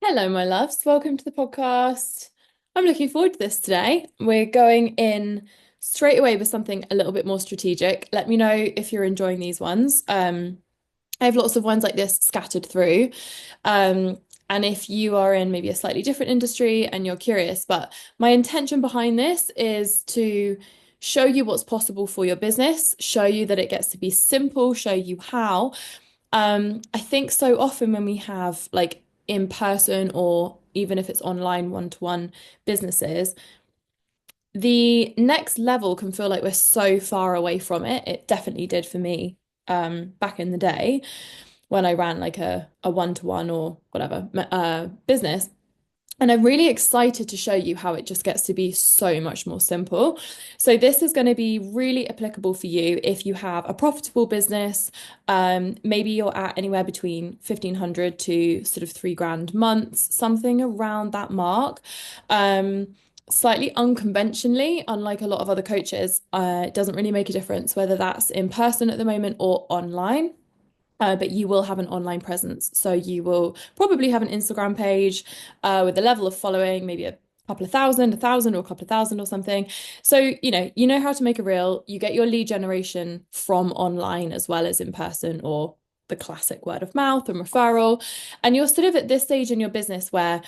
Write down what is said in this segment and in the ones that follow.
Hello, my loves. Welcome to the podcast. I'm looking forward to this today. We're going in straight away with something a little bit more strategic. Let me know if you're enjoying these ones. I have lots of ones like this scattered through. Um, and if you are in maybe a slightly different industry and you're curious, but my intention behind this is to show you what's possible for your business, show you that it gets to be simple, show you how. I think so often when we have like in person or even if it's online one-to-one businesses, the next level can feel like we're so far away from it. It definitely did for me back in the day when I ran like a one-to-one or whatever business. And I'm really excited to show you how it just gets to be so much more simple. So this is going to be really applicable for you if you have a profitable business. Maybe you're at anywhere between 1,500 to sort of 3 grand months, something around that mark. Slightly unconventionally, unlike a lot of other coaches, it doesn't really make a difference whether that's in person at the moment or online. But you will have an online presence. So you will probably have an Instagram page with a level of following, maybe a couple of thousand, 1,000 or a couple of thousand or something. So, you know how to make a reel. You get your lead generation from online as well as in person or the classic word of mouth and referral. And you're sort of at this stage in your business where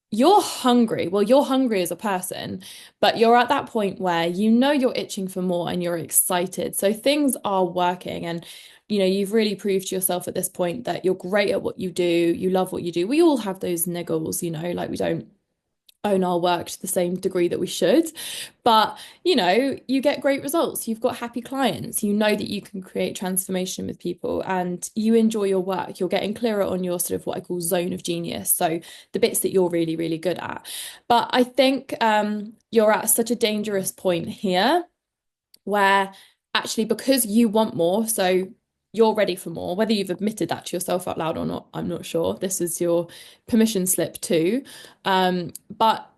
you're hungry. Well, you're hungry as a person, but you're at that point where you know you're itching for more and you're excited. So things are working and you've really proved to yourself at this point that you're great at what you do. You love what you do. We all have those niggles, like we don't own our work to the same degree that we should. But, you get great results. You've got happy clients. You know that you can create transformation with people and you enjoy your work. You're getting clearer on your sort of what I call zone of genius. So the bits that you're really, really good at. But I think you're at such a dangerous point here where actually because you want more, so you're ready for more, whether you've admitted that to yourself out loud or not, I'm not sure. This is your permission slip too. But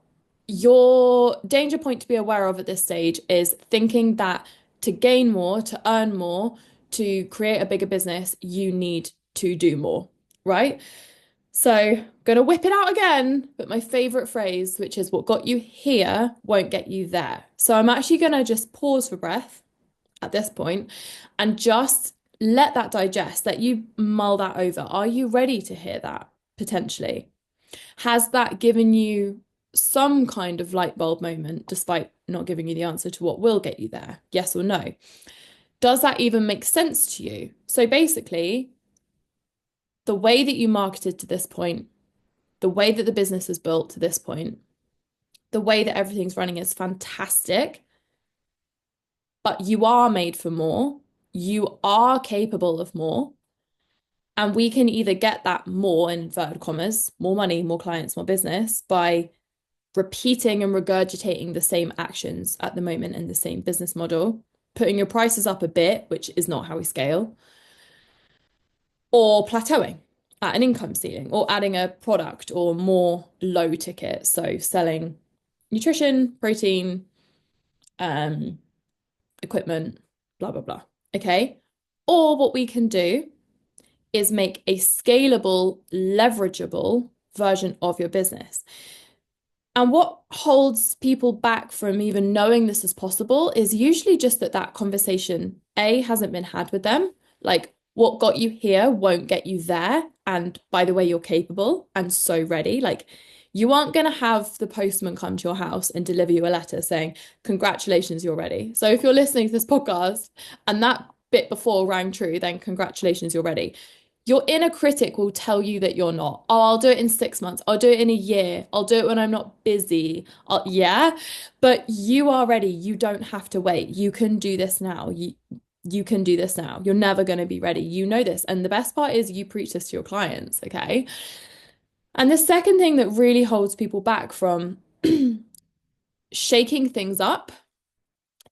your danger point to be aware of at this stage is thinking that to gain more, to earn more, to create a bigger business, you need to do more, right? So, gonna whip it out again, but my favorite phrase, which is what got you here won't get you there. So I'm actually gonna just pause for breath at this point and just let that digest, let you mull that over. Are you ready to hear that potentially? Has that given you some kind of light bulb moment, despite not giving you the answer to what will get you there? Yes or no? Does that even make sense to you? So basically, the way that you marketed to this point, the way that the business is built to this point, the way that everything's running is fantastic, but you are made for more. You are capable of more. And we can either get that more, in inverted commas, more money, more clients, more business by repeating and regurgitating the same actions at the moment in the same business model, putting your prices up a bit, which is not how we scale, or plateauing at an income ceiling, or adding a product or more low ticket. So selling nutrition, protein, um, equipment, blah, blah, blah. Okay. Or what we can do is make a scalable, leverageable version of your business. And what holds people back from even knowing this is possible is usually just that conversation, A, hasn't been had with them. Like, what got you here won't get you there. And by the way, you're capable and so ready. Like, you aren't going to have the postman come to your house and deliver you a letter saying, congratulations, you're ready. So if you're listening to this podcast and that bit before rang true, then congratulations, you're ready. Your inner critic will tell you that you're not. Oh, I'll do it in 6 months. I'll do it in a year. I'll do it when I'm not busy. Yeah, but you are ready. You don't have to wait. You can do this now. You can do this now. You're never going to be ready. You know this. And the best part is you preach this to your clients, okay? And the second thing that really holds people back from shaking things up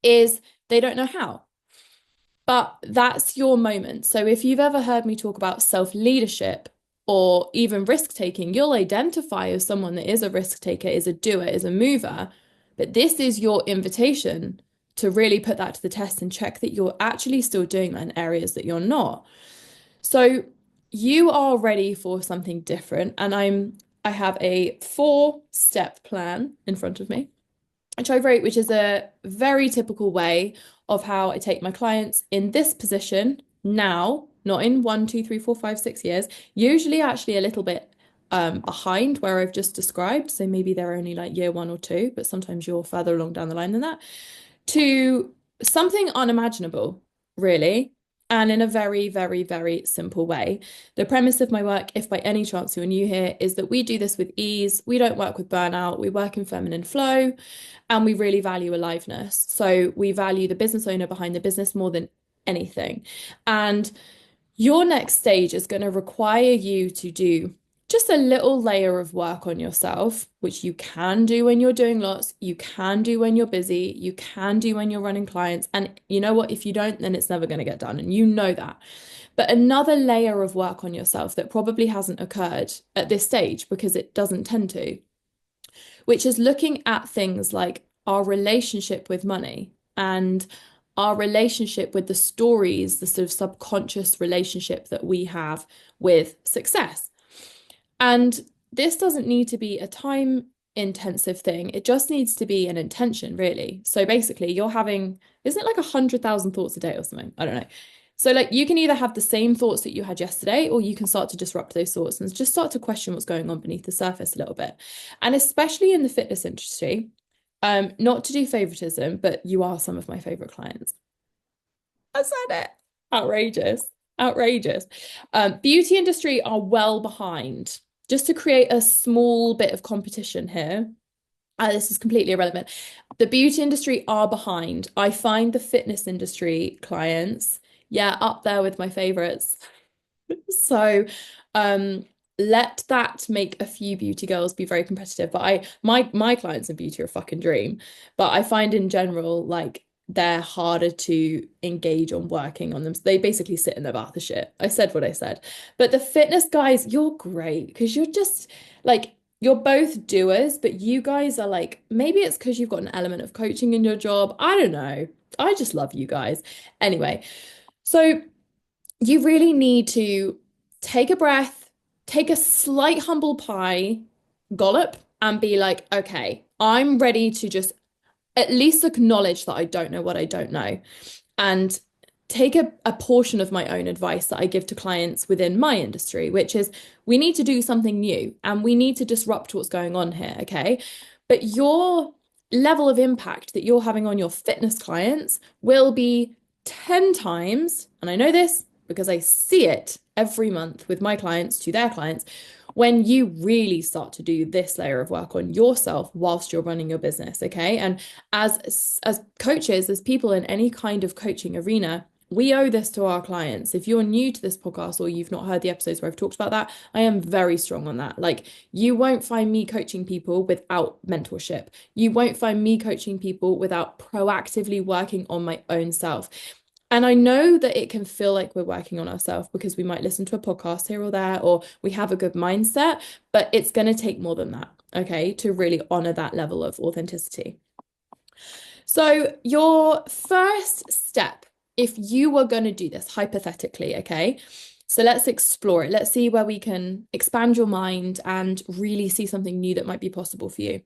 is they don't know how. But that's your moment. So if you've ever heard me talk about self-leadership or even risk taking, you'll identify as someone that is a risk taker, is a doer, is a mover. But this is your invitation to really put that to the test and check that you're actually still doing that in areas that you're not. So you are ready for something different. And I'm I have a 4-step plan in front of me, which I wrote, which is a very typical way of how I take my clients in this position now, not in 1, 2, 3, 4, 5, 6 years, usually actually a little bit behind where I've just described. So maybe they're only like year 1 or 2, but sometimes you're further along down the line than that, to something unimaginable, really. And in a very, very, very simple way. The premise of my work, if by any chance you're new here, is that we do this with ease. We don't work with burnout. We work in feminine flow, and we really value aliveness. So we value the business owner behind the business more than anything. And your next stage is going to require you to do just a little layer of work on yourself, which you can do when you're doing lots, you can do when you're busy, you can do when you're running clients. And you know what? If you don't, then it's never going to get done. And you know that. But another layer of work on yourself that probably hasn't occurred at this stage because it doesn't tend to, which is looking at things like our relationship with money and our relationship with the stories, the sort of subconscious relationship that we have with success. And this doesn't need to be a time intensive thing. It just needs to be an intention, really. So basically, you're having, isn't it like 100,000 thoughts a day or something? I don't know. So like you can either have the same thoughts that you had yesterday, or you can start to disrupt those thoughts and just start to question what's going on beneath the surface a little bit. And especially in the fitness industry, not to do favoritism, but you are some of my favorite clients. I said it. Outrageous. Outrageous. Beauty industry are well behind. Just to create a small bit of competition here, this is completely irrelevant. The beauty industry are behind. I find the fitness industry clients, yeah, up there with my favorites. So, let that make a few beauty girls be very competitive. But my clients in beauty are a fucking dream. But I find in general, like they're harder to engage on working on them. So they basically sit in their bath of shit. I said what I said. But the fitness guys, you're great because you're just like you're both doers, but you guys are like, maybe it's because you've got an element of coaching in your job. I don't know. I just love you guys. Anyway, so you really need to take a breath, take a slight humble pie, gollop, and be like, okay, I'm ready to just at least acknowledge that I don't know what I don't know and take a portion of my own advice that I give to clients within my industry, which is we need to do something new and we need to disrupt what's going on here, okay? But your level of impact that you're having on your fitness clients will be 10 times, and I know this because I see it every month with my clients to their clients, when you really start to do this layer of work on yourself whilst you're running your business, okay? And as coaches, as people in any kind of coaching arena, we owe this to our clients. If you're new to this podcast or you've not heard the episodes where I've talked about that, I am very strong on that. Like, you won't find me coaching people without mentorship. You won't find me coaching people without proactively working on my own self. And I know that it can feel like we're working on ourselves because we might listen to a podcast here or there, or we have a good mindset, but it's going to take more than that, okay, to really honor that level of authenticity. So your first step, if you were going to do this hypothetically, okay, so let's explore it. Let's see where we can expand your mind and really see something new that might be possible for you,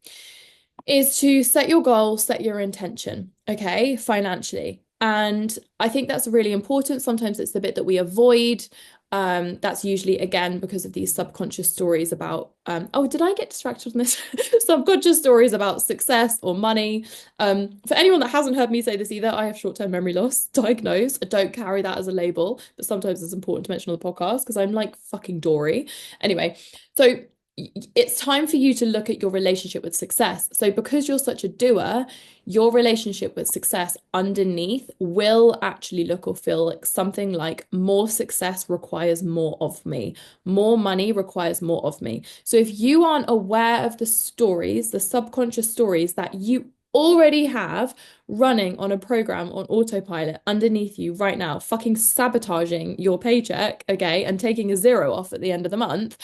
is to set your goal, set your intention, okay, financially. And I think that's really important. Sometimes it's the bit that we avoid. That's usually, again, because of these subconscious stories about, oh, did I get distracted on this? Subconscious stories about success or money. For anyone that hasn't heard me say this either, I have short-term memory loss diagnosed. I don't carry that as a label, but sometimes it's important to mention on the podcast because I'm like fucking Dory. Anyway, so it's time for you to look at your relationship with success. So because you're such a doer, your relationship with success underneath will actually look or feel like something like more success requires more of me. More money requires more of me. So if you aren't aware of the stories, the subconscious stories that you already have running on a program on autopilot underneath you right now, fucking sabotaging your paycheck, okay, and taking a zero off at the end of the month,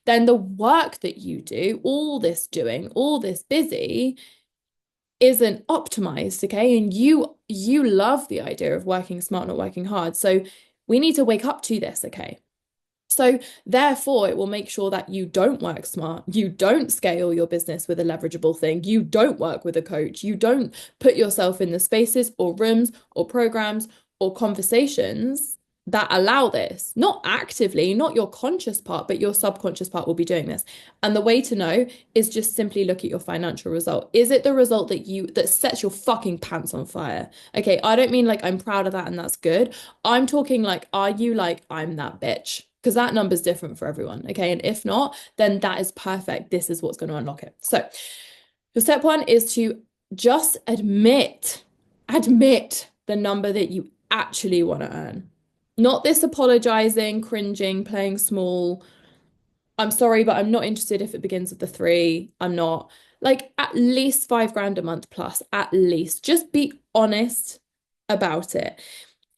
then the work that you do, all this doing, all this busy, isn't optimized, okay? And you love the idea of working smart, not working hard. So we need to wake up to this, okay? So, therefore, it will make sure that you don't work smart. You don't scale your business with a leverageable thing. You don't work with a coach. You don't put yourself in the spaces or rooms or programs or conversations that allow this. Not actively, not your conscious part, but your subconscious part will be doing this. And the way to know is just simply look at your financial result. Is it the result that sets your fucking pants on fire? Okay, I don't mean like I'm proud of that and that's good. I'm talking like, are you like, I'm that bitch? Because that number's different for everyone. Okay. And if not, then that is perfect. This is what's going to unlock it. So, your step one is to just admit the number that you actually want to earn. Not this apologizing, cringing, playing small. I'm sorry, but I'm not interested if it begins with the three. I'm not. Like at least 5 grand a month plus, at least. Just be honest about it.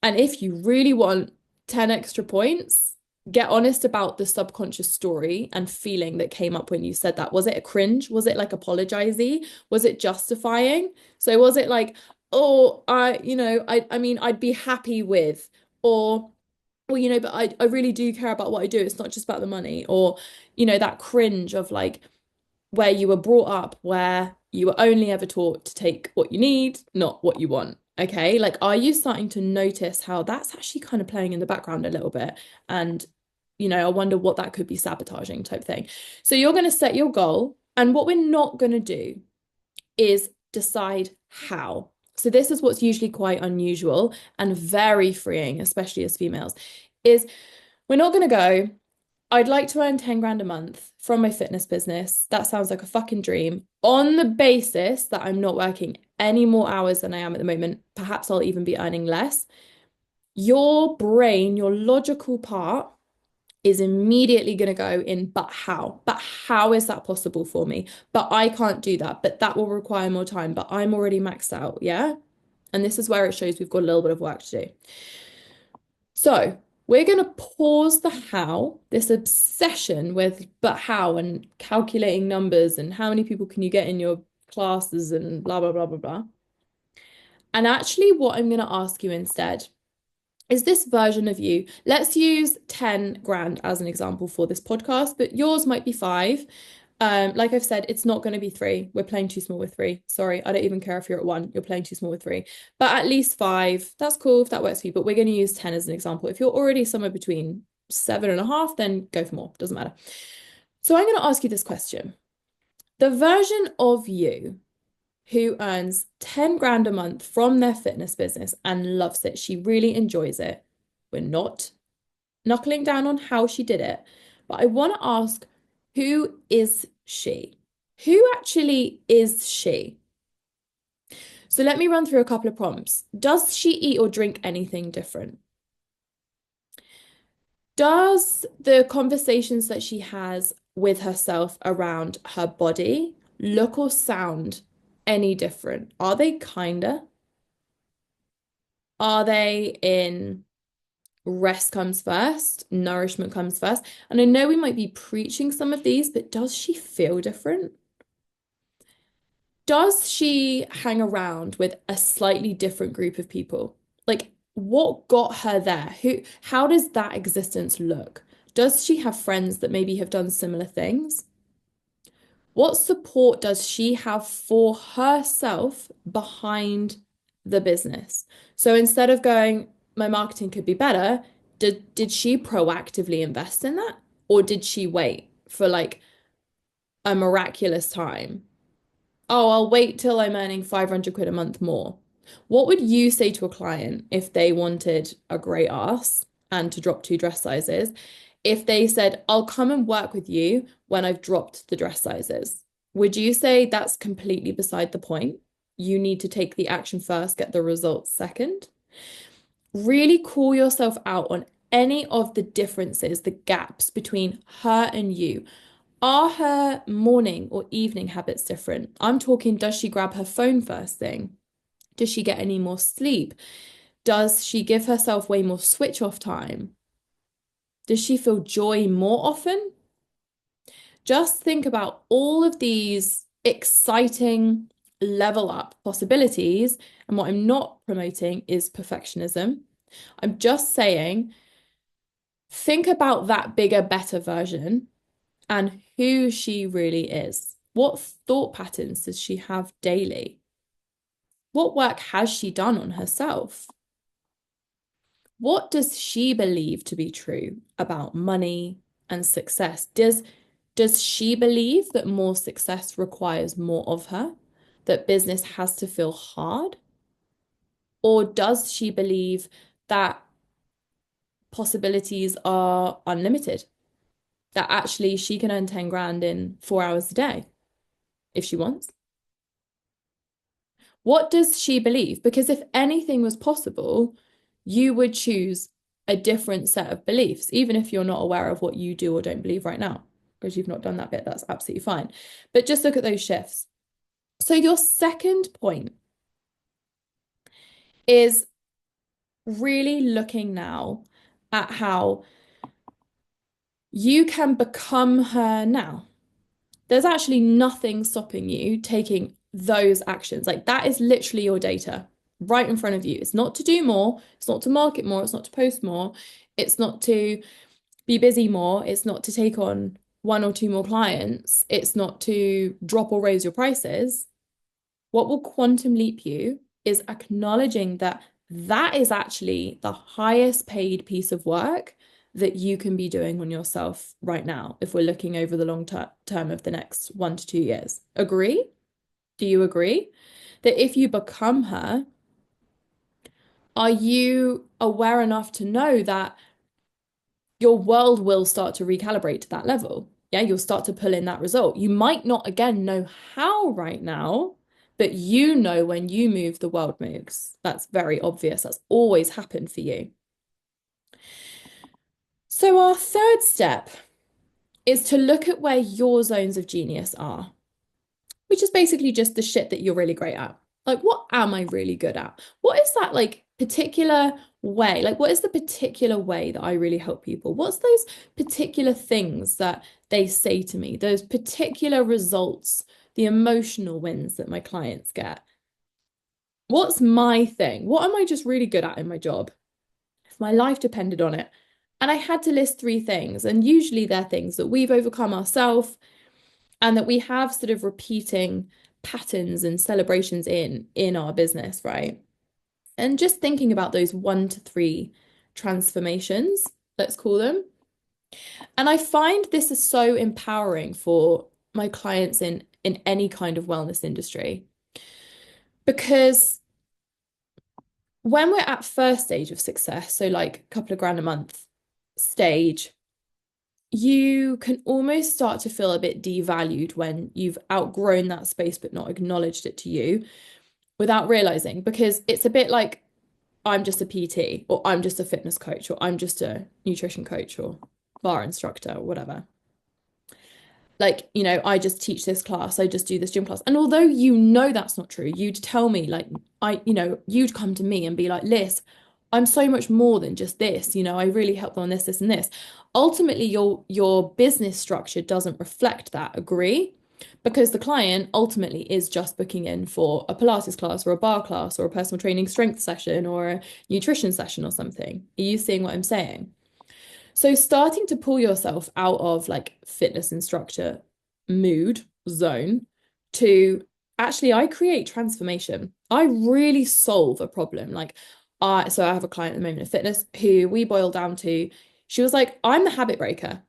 And if you really want 10 extra points, get honest about the subconscious story and feeling that came up when you said that. Was it a cringe? Was it like apologizing? Was it justifying? So was it like, oh, I mean, I'd be happy with, or, well, but I really do care about what I do. It's not just about the money, or, that cringe of like, where you were brought up where you were only ever taught to take what you need, not what you want. Okay. Like, are you starting to notice how that's actually kind of playing in the background a little bit? And, I wonder what that could be sabotaging type thing. So you're going to set your goal. And what we're not going to do is decide how. So this is what's usually quite unusual and very freeing, especially as females, is we're not going to go, I'd like to earn 10 grand a month from my fitness business. That sounds like a fucking dream. On the basis that I'm not working any more hours than I am at the moment, perhaps I'll even be earning less. Your brain, your logical part, is immediately going to go in, but how? But how is that possible for me? But I can't do that. But that will require more time. But I'm already maxed out. Yeah. And this is where it shows we've got a little bit of work to do. So we're going to pause the how, this obsession with but how and calculating numbers and how many people can you get in your classes and blah, blah, blah, blah, blah. And actually, what I'm going to ask you instead is this version of you. Let's use 10 grand as an example for this podcast, but yours might be 5. Like I've said, it's not going to be 3. We're playing too small with 3. Sorry, I don't even care if you're at 1. You're playing too small with 3. But at least 5. That's cool if that works for you. But we're going to use 10 as an example. If you're already somewhere between 7.5, then go for more. Doesn't matter. So I'm going to ask you this question. The version of you who earns 10 grand a month from their fitness business and loves it, she really enjoys it. We're not knuckling down on how she did it, but I want to ask, who is she? Who actually is she? So let me run through a couple of prompts. Does she eat or drink anything different? Does the conversations that she has with herself around her body look or sound any different? Are they kinder? Are they in rest comes first, nourishment comes first? And I know we might be preaching some of these, but does she feel different? Does she hang around with a slightly different group of people? Like, what got her there? How does that existence look? Does she have friends that maybe have done similar things? What support does she have for herself behind the business? So instead of going, my marketing could be better, did she proactively invest in that? Or did she wait for like a miraculous time? Oh, I'll wait till I'm earning 500 quid a month more. What would you say to a client if they wanted a great ass and to drop 2 dress sizes? If they said, I'll come and work with you when I've dropped the dress sizes, would you say that's completely beside the point? You need to take the action first, get the results second. Really call yourself out on any of the differences, the gaps between her and you. Are her morning or evening habits different? I'm talking, does she grab her phone first thing? Does she get any more sleep? Does she give herself way more switch off time? Does she feel joy more often? Just think about all of these exciting level up possibilities. And what I'm not promoting is perfectionism. I'm just saying Think about that bigger, better version and who she really is. What thought patterns does she have daily? What work has she done on herself? What does she believe to be true about money and success? Does she believe that more success requires more of her? That business has to feel hard? Or does she believe that possibilities are unlimited? That actually she can earn 10 grand in 4 hours a day if she wants? What does she believe? Because if anything was possible, you would choose a different set of beliefs, even if you're not aware of what you do or don't believe right now, because you've not done that bit, that's absolutely fine. But just look at those shifts. So, your second point is really looking now at how you can become her now. There's actually nothing stopping you taking those actions. Like that is literally your data right in front of you. It's not to do more, it's not to market more, it's not to post more, it's not to be busy more, it's not to take on one or two more clients, it's not to drop or raise your prices. What will quantum leap you is acknowledging that that is actually the highest paid piece of work that you can be doing on yourself right now, if we're looking over the long term of the next 1 to 2 years. Agree? Do you agree? That if you become her, are you aware enough to know that your world will start to recalibrate to that level? Yeah, you'll start to pull in that result. You might not again know how right now, but you know when you move, the world moves. That's very obvious. That's always happened for you. So, our third step is to look at where your zones of genius are, which is basically just the shit that you're really great at. Like, what am I really good at? What is that like particular way? Like, what is the particular way that I really help people? What's those particular things that they say to me, those particular results, the emotional wins that my clients get? What's my thing? What am I just really good at in my job? If my life depended on it. And I had to list three things. And usually they're things that we've overcome ourselves and that we have sort of repeating patterns and celebrations in our business, right? And just thinking about those 1 to 3 transformations, let's call them. And I find this is so empowering for my clients in any kind of wellness industry because when we're at first stage of success, so like a couple of grand a month stage, you can almost start to feel a bit devalued when you've outgrown that space but not acknowledged it to you without realizing, because it's a bit like I'm just a PT or I'm just a fitness coach or I'm just a nutrition coach or bar instructor or whatever. Like, I just teach this class, I just do this gym class. And although that's not true, you'd tell me like you'd come to me and be like, Liz, I'm so much more than just this, I really help them on this, this, and this. Ultimately, your business structure doesn't reflect that, agree? Because the client ultimately is just booking in for a Pilates class or a bar class or a personal training strength session or a nutrition session or something. Are you seeing what I'm saying? So starting to pull yourself out of like fitness instructor mood zone to actually I create transformation. I really solve a problem. Like so I have a client at the moment of fitness who we boil down to, she was like, I'm the habit breaker.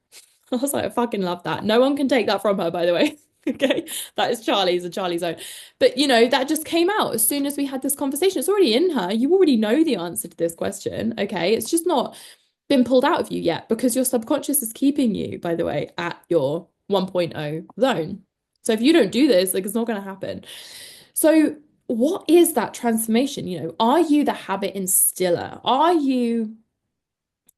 I was like, I fucking love that. No one can take that from her, by the way. Okay. That is Charlie's and Charlie's own. But that just came out as soon as we had this conversation. It's already in her. You already know the answer to this question. Okay. It's just not been pulled out of you yet because your subconscious is keeping you, by the way, at your 1.0 zone. So if you don't do this, like it's not going to happen. So what is that transformation? Are you the habit instiller? Are you,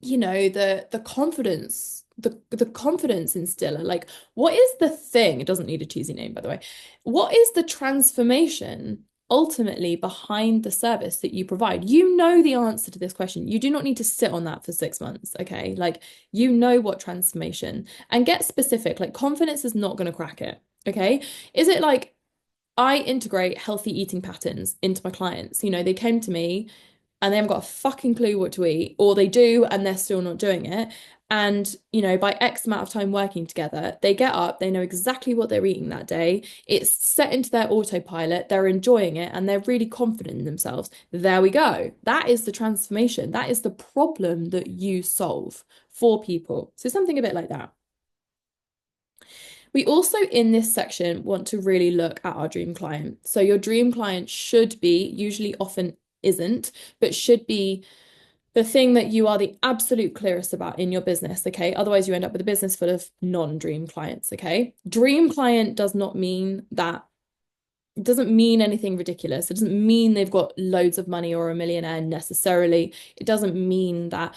the confidence, the confidence instiller? Like, what is the thing? It doesn't need a cheesy name, by the way. What is the transformation ultimately behind the service that you provide? You know the answer to this question. You do not need to sit on that for 6 months, okay? Like, what transformation, and get specific. Like, confidence is not going to crack it, okay? Is it like I integrate healthy eating patterns into my clients? They came to me and they haven't got a fucking clue what to eat, or they do and they're still not doing it. And, by X amount of time working together, they get up, they know exactly what they're eating that day. It's set into their autopilot, they're enjoying it, and they're really confident in themselves. There we go. That is the transformation. That is the problem that you solve for people. So something a bit like that. We also, in this section, want to really look at our dream client. So your dream client should be, usually often isn't, but should be the thing that you are the absolute clearest about in your business, okay? Otherwise, you end up with a business full of non-dream clients, okay? Dream client does not mean that, it doesn't mean anything ridiculous. It doesn't mean they've got loads of money or a millionaire necessarily. It doesn't mean that,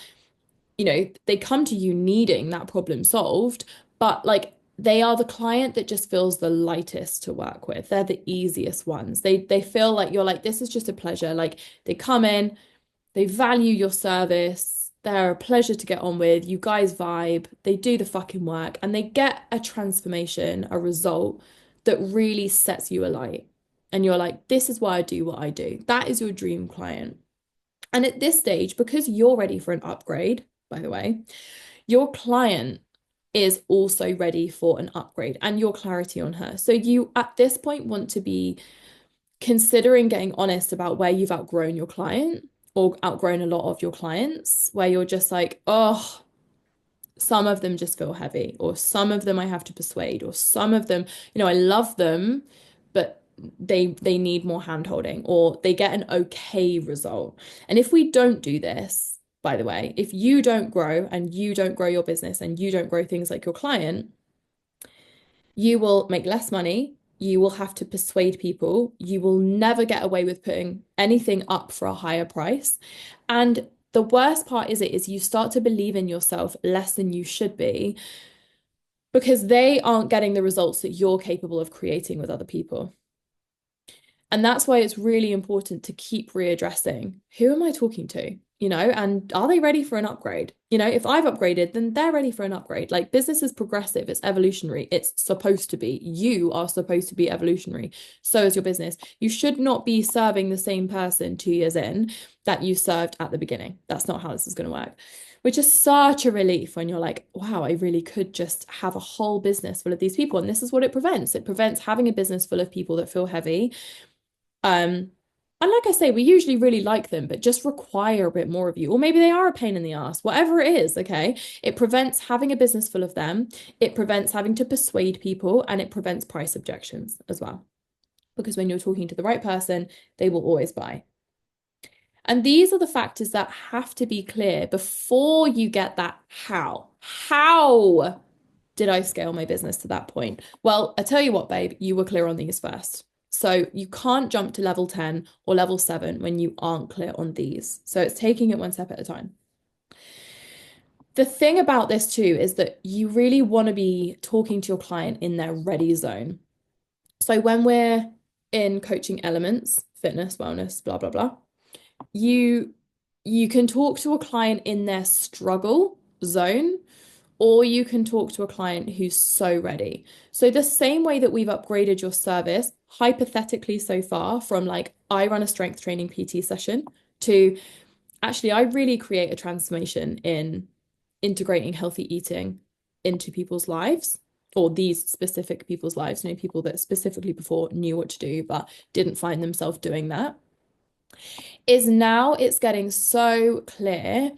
they come to you needing that problem solved, but like they are the client that just feels the lightest to work with. They're the easiest ones. They feel like you're like, this is just a pleasure. Like they come in, they value your service. They're a pleasure to get on with. You guys vibe. They do the fucking work and they get a transformation, a result that really sets you alight. And you're like, this is why I do what I do. That is your dream client. And at this stage, because you're ready for an upgrade, by the way, your client is also ready for an upgrade and your clarity on her. So you, at this point, want to be considering getting honest about where you've outgrown your client or outgrown a lot of your clients, where you're just like, oh, some of them just feel heavy, or some of them I have to persuade, or some of them, I love them, but they need more hand holding, or they get an okay result. And if we don't do this, by the way, if you don't grow and you don't grow your business and you don't grow things like your client, you will make less money. You will have to persuade people. You will never get away with putting anything up for a higher price. And the worst part is you start to believe in yourself less than you should be because they aren't getting the results that you're capable of creating with other people. And that's why it's really important to keep readdressing, who am I talking to? And are they ready for an upgrade? If I've upgraded, then they're ready for an upgrade. Like business is progressive, it's evolutionary, it's supposed to be. You are supposed to be evolutionary. So is your business. You should not be serving the same person 2 years in that you served at the beginning. That's not how this is going to work. Which is such a relief when you're like, wow, I really could just have a whole business full of these people. And this is what it prevents. It prevents having a business full of people that feel heavy. And like I say, we usually really like them, but just require a bit more of you. Or maybe they are a pain in the ass, whatever it is, okay? It prevents having a business full of them. It prevents having to persuade people, and it prevents price objections as well. Because when you're talking to the right person, they will always buy. And these are the factors that have to be clear before you get that how. How did I scale my business to that point? Well, I tell you what, babe, you were clear on these first. So you can't jump to level 10 or level 7 when you aren't clear on these. So it's taking it one step at a time. The thing about this too is that you really want to be talking to your client in their ready zone. So when we're in coaching elements, fitness, wellness, blah, blah, blah, you can talk to a client in their struggle zone, or you can talk to a client who's so ready. So the same way that we've upgraded your service, hypothetically so far, from like, I run a strength training PT session to actually, I really create a transformation in integrating healthy eating into people's lives, or these specific people's lives, people that specifically before knew what to do, but didn't find themselves doing that, is now it's getting so clear,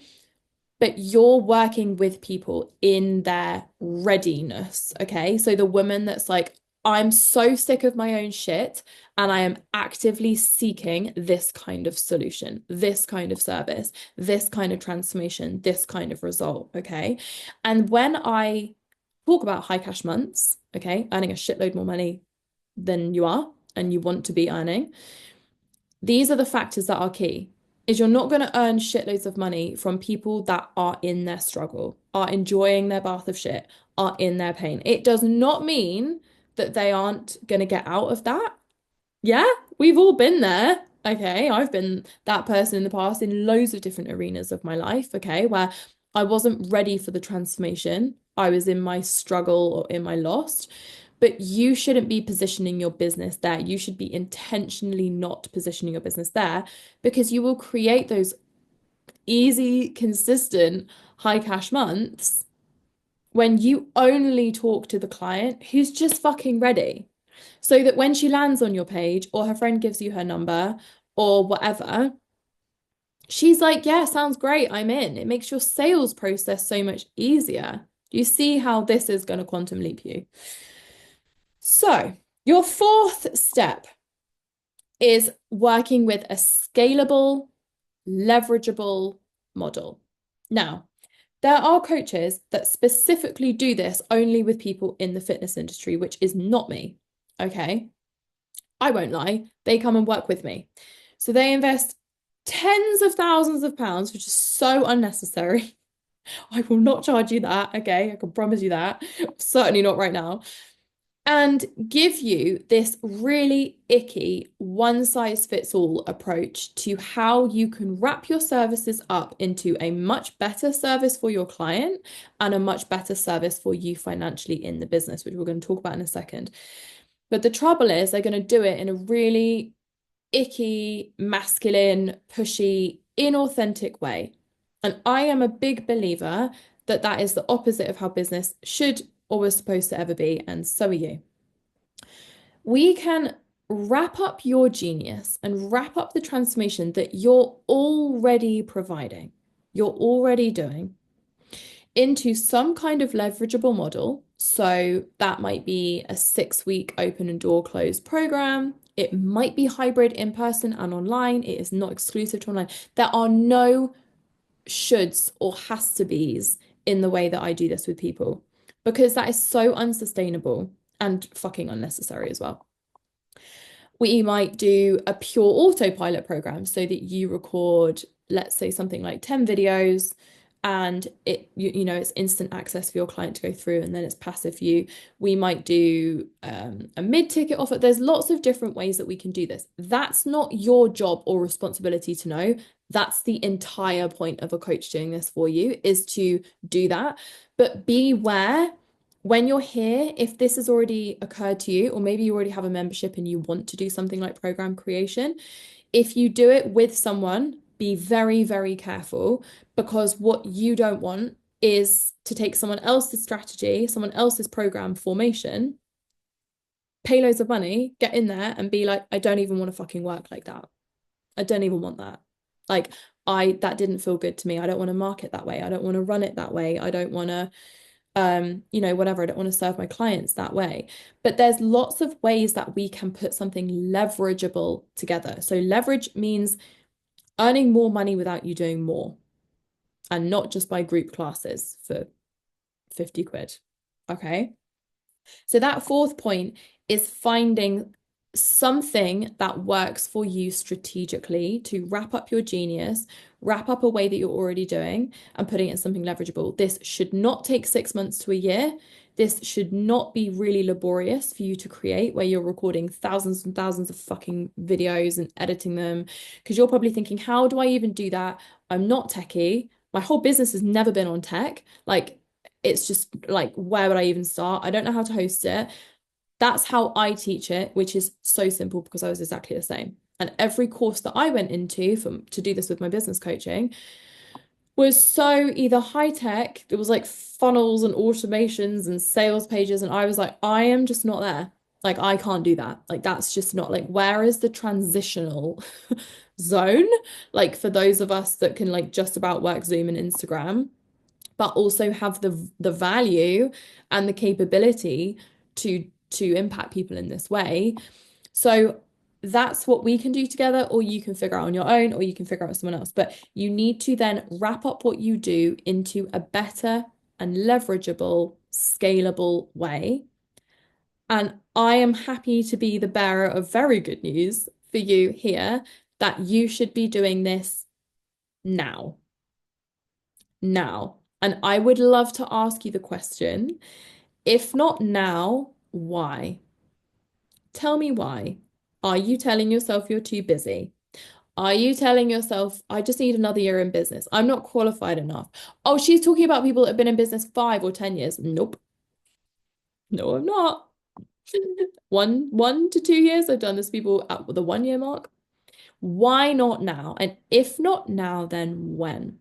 but you're working with people in their readiness, okay? So the woman that's like, I'm so sick of my own shit and I am actively seeking this kind of solution, this kind of service, this kind of transformation, this kind of result, okay? And when I talk about high cash months, okay, earning a shitload more money than you are and you want to be earning, these are the factors that are key. Is you're not going to earn shitloads of money from people that are in their struggle, are enjoying their bath of shit, are in their pain. It does not mean that they aren't going to get out of that. Yeah, we've all been there. Okay, I've been that person in the past in loads of different arenas of my life, okay, where I wasn't ready for the transformation. I was in my struggle or in my lost. But you shouldn't be positioning your business there. You should be intentionally not positioning your business there because you will create those easy, consistent, high cash months when you only talk to the client who's just fucking ready. So that when she lands on your page or her friend gives you her number or whatever, she's like, yeah, sounds great. I'm in. It makes your sales process so much easier. Do you see how this is going to quantum leap you? So, your fourth step is working with a scalable, leverageable model. Now, there are coaches that specifically do this only with people in the fitness industry, which is not me. Okay. I won't lie, they come and work with me. So they invest tens of thousands of pounds, which is so unnecessary. I will not charge you that. Okay. I can promise you that. Certainly not right now. And give you this really icky one size fits all approach to how you can wrap your services up into a much better service for your client and a much better service for you financially in the business, which we're going to talk about in a second. But the trouble is, they're going to do it in a really icky, masculine, pushy, inauthentic way. And I am a big believer that that is the opposite of how business should or was supposed to ever be. And so are you. We can wrap up your genius and wrap up the transformation that you're already providing, you're already doing into some kind of leverageable model. So that might be a 6 week open and door closed program. It might be hybrid in person and online. It is not exclusive to online. There are no shoulds or has to be's in the way that I do this with people because that is so unsustainable and fucking unnecessary as well. We might do a pure autopilot program so that you record, let's say, something like 10 videos and it's instant access for your client to go through and then it's passive for you. We might do a mid-ticket offer. There's lots of different ways that we can do this. That's not your job or responsibility to know. That's the entire point of a coach doing this for you, is to do that. But beware when you're here, if this has already occurred to you, or maybe you already have a membership and you want to do something like program creation, if you do it with someone, be very, very careful, because what you don't want is to take someone else's strategy, someone else's program formation, pay loads of money, get in there and be like, I don't even want to fucking work like that. I don't even want that. Like, that didn't feel good to me. I don't want to market that way. I don't want to run it that way. I don't want to whatever. I don't want to serve my clients that way. But there's lots of ways that we can put something leverageable together. So leverage means earning more money without you doing more, and not just by group classes for 50 quid. Okay. So that fourth point is finding something that works for you strategically to wrap up your genius, wrap up a way that you're already doing and putting it in something leverageable. This should not take 6 months to a year. This should not be really laborious for you to create, where you're recording thousands and thousands of fucking videos and editing them. Because you're probably thinking, how do I even do that? I'm not techie. My whole business has never been on tech. Like, it's just like, where would I even start? I don't know how to host it. That's how I teach it, which is so simple because I was exactly the same. And every course that I went into to do this with my business coaching was so either high tech, it was like funnels and automations and sales pages. And I was like, I am just not there. Like, I can't do that. Like, that's just not, like, where is the transitional zone? Like, for those of us that can like just about work Zoom and Instagram, but also have the value and the capability to impact people in this way. So that's what we can do together, or you can figure out on your own, or you can figure out with someone else. But you need to then wrap up what you do into a better and leverageable, scalable way. And I am happy to be the bearer of very good news for you here, that you should be doing this now. Now. And I would love to ask you the question, if not now, why? Tell me why. Are you telling yourself you're too busy? Are you telling yourself, I just need another year in business? I'm not qualified enough. Oh, she's talking about people that have been in business 5 or 10 years. Nope. No, I'm not. 1 to 2 years. I've done this people at the 1 year mark. Why not now? And if not now, then when?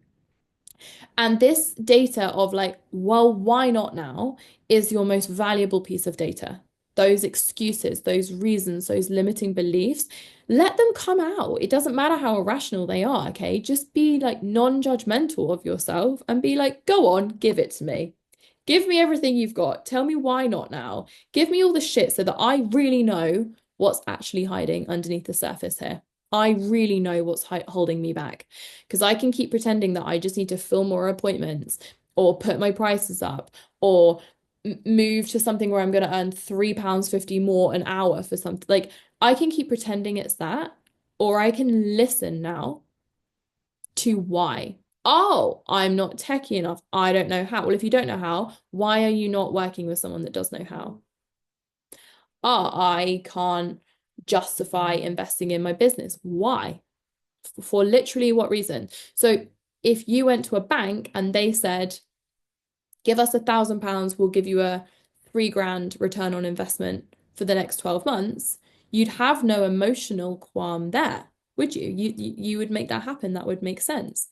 And this data of like, well, why not now is your most valuable piece of data. Those excuses, those reasons, those limiting beliefs, let them come out. It doesn't matter how irrational they are, okay? Just be like non-judgmental of yourself and be like, go on, give it to me. Give me everything you've got. Tell me why not now. Give me all the shit so that I really know what's actually hiding underneath the surface here. I really know what's holding me back because I can keep pretending that I just need to fill more appointments or put my prices up or move to something where I'm going to earn £3.50 more an hour for something. Like I can keep pretending it's that, or I can listen now to why. Oh, I'm not techie enough. I don't know how. Well, if you don't know how, why are you not working with someone that does know how? Oh, I can't justify investing in my business. Why? For literally what reason? So if you went to a bank and they said, give us £1,000, we'll give you a 3 grand return on investment for the next 12 months, you'd have no emotional qualm there, would you? You would make that happen. That would make sense.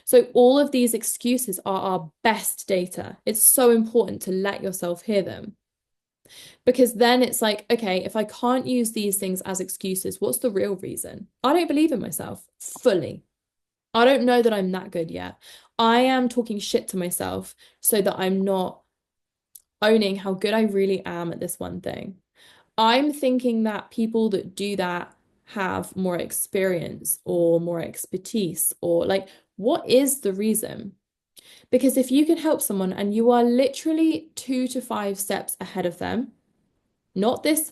So all of these excuses are our best data. It's so important to let yourself hear them because then it's like, okay, if I can't use these things as excuses, what's the real reason? I don't believe in myself fully. I don't know that I'm that good yet. I am talking shit to myself so that I'm not owning how good I really am at this one thing. I'm thinking that people that do that have more experience or more expertise or like, what is the reason? Because if you can help someone and you are literally 2 to 5 steps ahead of them, not this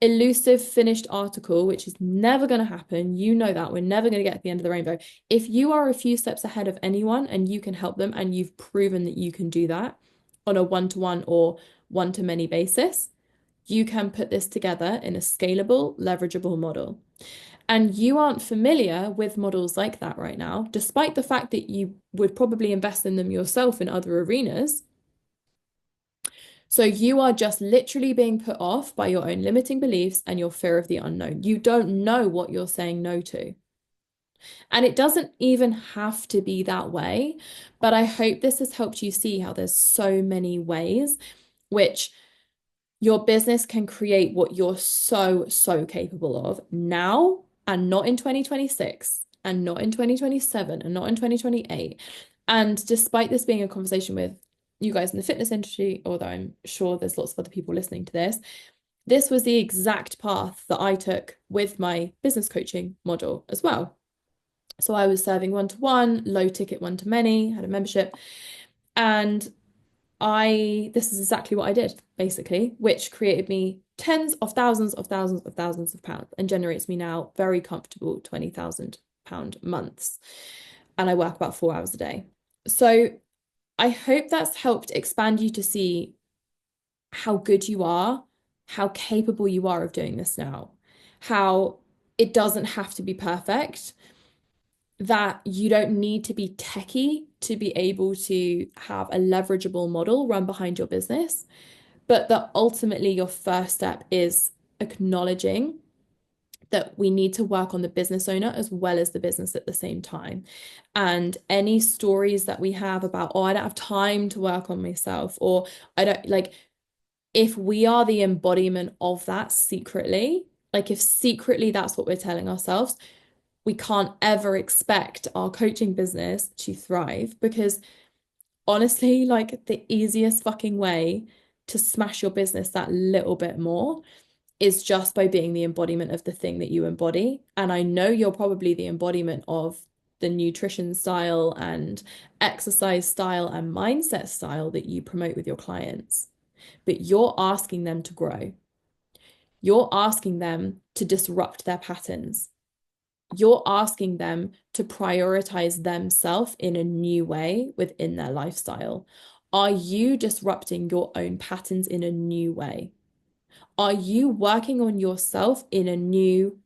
elusive finished article, which is never going to happen. You know that we're never going to get to the end of the rainbow. If you are a few steps ahead of anyone and you can help them and you've proven that you can do that on a one-to-one or one-to-many basis, you can put this together in a scalable, leverageable model. And you aren't familiar with models like that right now, despite the fact that you would probably invest in them yourself in other arenas. So you are just literally being put off by your own limiting beliefs and your fear of the unknown. You don't know what you're saying no to. And it doesn't even have to be that way. But I hope this has helped you see how there's so many ways which your business can create what you're so, so capable of now and not in 2026 and not in 2027 and not in 2028. And despite this being a conversation with you guys in the fitness industry, although I'm sure there's lots of other people listening to this, this was the exact path that I took with my business coaching model as well. So I was serving one-to-one, low ticket one-to-many, had a membership, and this is exactly what I did, basically, which created me tens of thousands of thousands of thousands of pounds and generates me now very comfortable £20,000 months. And I work about 4 hours a day. So I hope that's helped expand you to see how good you are, how capable you are of doing this now, how it doesn't have to be perfect, that you don't need to be techie to be able to have a leverageable model run behind your business, but that ultimately your first step is acknowledging that we need to work on the business owner as well as the business at the same time. And any stories that we have about, oh, I don't have time to work on myself, or I don't like, if we are the embodiment of that secretly, like if secretly that's what we're telling ourselves, we can't ever expect our coaching business to thrive because honestly, like the easiest fucking way to smash your business that little bit more is just by being the embodiment of the thing that you embody. And I know you're probably the embodiment of the nutrition style and exercise style and mindset style that you promote with your clients, but you're asking them to grow. You're asking them to disrupt their patterns. You're asking them to prioritize themselves in a new way within their lifestyle. Are you disrupting your own patterns in a new way? Are you working on yourself in a new,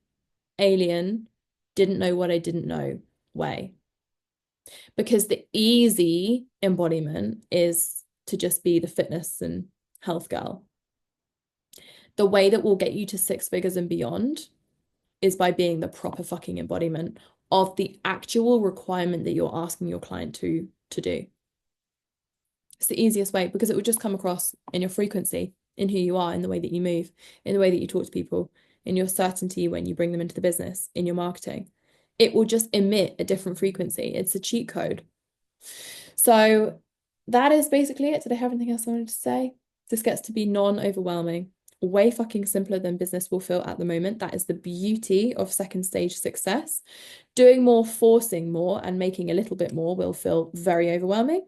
alien, didn't know what I didn't know way? Because the easy embodiment is to just be the fitness and health girl. The way that will get you to 6 figures and beyond is by being the proper fucking embodiment of the actual requirement that you're asking your client to do. It's the easiest way because it will just come across in your frequency, in who you are, in the way that you move, in the way that you talk to people, in your certainty when you bring them into the business, in your marketing. It will just emit a different frequency. It's a cheat code. So that is basically it. Did I have anything else I wanted to say? This gets to be non-overwhelming, way fucking simpler than business will feel at the moment. That is the beauty of second stage success. Doing more, forcing more, and making a little bit more will feel very overwhelming.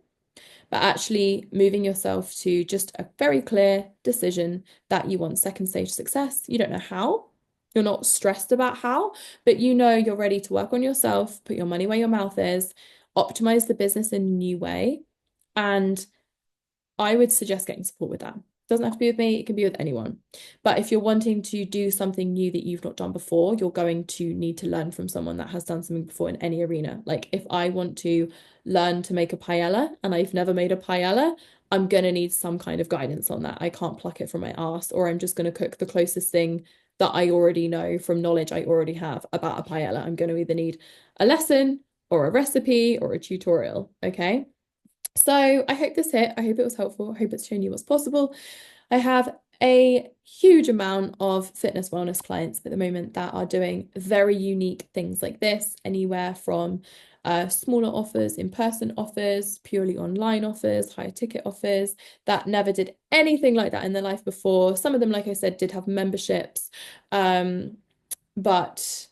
But actually moving yourself to just a very clear decision that you want second stage success. You don't know how. You're not stressed about how, but you know you're ready to work on yourself, put your money where your mouth is, optimize the business in a new way. And I would suggest getting support with that. Doesn't have to be with me, it can be with anyone. But if you're wanting to do something new that you've not done before, you're going to need to learn from someone that has done something before in any arena. Like if I want to learn to make a paella and I've never made a paella, I'm going to need some kind of guidance on that. I can't pluck it from my ass, or I'm just going to cook the closest thing that I already know from knowledge I already have about a paella. I'm going to either need a lesson or a recipe or a tutorial. Okay. So I hope this hit. I hope it was helpful. I hope it's shown you what's possible. I have a huge amount of fitness wellness clients at the moment that are doing very unique things like this, anywhere from smaller offers, in-person offers, purely online offers, higher ticket offers that never did anything like that in their life before. Some of them, like I said, did have memberships. But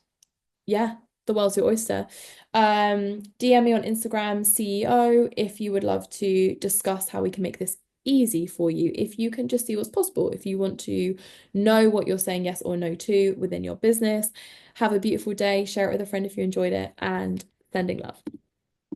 yeah, the world's your oyster. DM me on Instagram, CEO, if you would love to discuss how we can make this easy for you. If you can just see what's possible, if you want to know what you're saying yes or no to within your business. Have a beautiful day. Share it with a friend if you enjoyed it, and sending love.